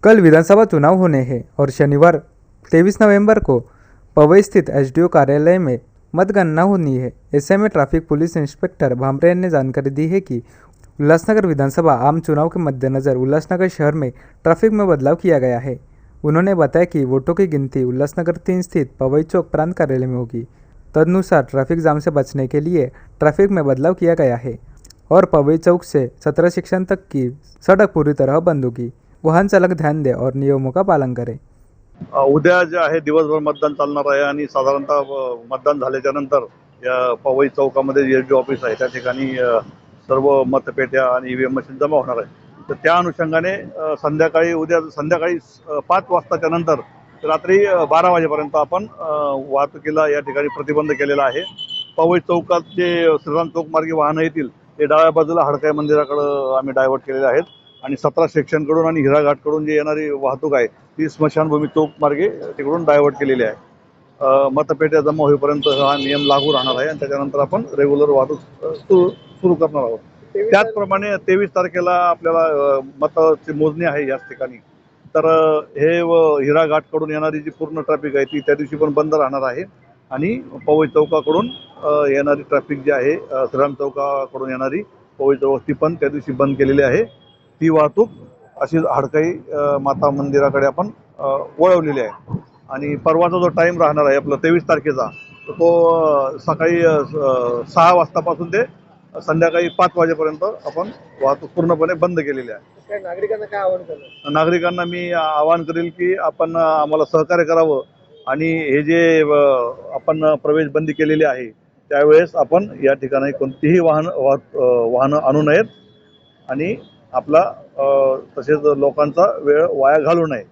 कल विधानसभा चुनाव होने हैं और शनिवार 23 नवंबर को पवई स्थित एसडीओ कार्यालय में मतगणना होनी है। ऐसे में ट्रैफिक पुलिस इंस्पेक्टर भामरे ने जानकारी दी है कि उल्लासनगर विधानसभा आम चुनाव के मद्देनज़र उल्लासनगर शहर में ट्रैफिक में बदलाव किया गया है। उन्होंने बताया कि वोटों की गिनती उल्लासनगर 3 स्थित पवई चौक प्रांत कार्यालय में होगी। तदनुसार ट्रैफिक जाम से बचने के लिए ट्रैफिक में बदलाव किया गया है और पवई चौक से 17 सेक्शन तक की सड़क पूरी तरह बंद होगी। वाहन चालक ध्यान दे और नियमों का पालन करें। उद्या जे आहे दिवसभर मतदान चालणार आहे आणि साधारणतः मतदान झाल्याच्या नंतर या पवई चौकामध्ये एसडी ऑफिस आहे त्या ठिकाणी सर्व मतपेट्या आणि ईव्हीएम मशीन जमा होणार आहे। तर त्या अनुषंगाने उद्या संध्याकाळी 5 वाजताच्या नंतर रात्री 12 वाजेपर्यंत आपण वाहतुकीला या ठिकाणी प्रतिबंध केलेला आहे। पवई चौकात जे श्रीराम चौक मार्गे वाहनं येतील ते डाव्या बाजूला हडकाई मंदिराकडे आम्ही डायव्हर्ट केलेले आहेत आणि 17 सेक्शनकडून आणि हिराघाटकडून जे येणारी वाहतूक आहे ती स्मशानभूमी चौक मार्गे तिकडून डायव्हर्ट केलेली आहे। मतपेट्या जमा होईपर्यंत हा नियम लागू राहणार आहे आणि त्याच्यानंतर आपण रेग्युलर वाहतूक सुरू करणार आहोत। त्याचप्रमाणे 23 तारखेला आपल्याला मताची मोजणी आहे याच ठिकाणी। तर हे हिराघाटकडून येणारी जी पूर्ण ट्रॅफिक आहे ती त्या दिवशी पण बंद राहणार आहे आणि पवई चौकाकडून येणारी ट्रॅफिक जी आहे श्रीराम चौकाकडून येणारी पवई चौक ती पण त्या दिवशी बंद केलेली आहे। ती वाहतूक अशी हडकाई माता मंदिराकडे आपण वळवलेली आहे आणि परवाचा जो टाइम राहणार आहे आपला 23 तारखेचा तो सकाळी 6 वाजतापासून ते संध्याकाळी 5 वाजेपर्यंत आपण वाहतूक पूर्णपणे बंद केलेली आहे। नागरिकांना काय आवाहन करणार? नागरिकांना मी आवाहन करेल की आपण आम्हाला सहकार्य करावं आणि हे जे आपण प्रवेश बंदी केलेली आहे त्यावेळेस आपण या ठिकाणी कोणतीही वाहनं आणू नयेत आणि आपला तसेच लोकांचा वेळ वाया घालू नये।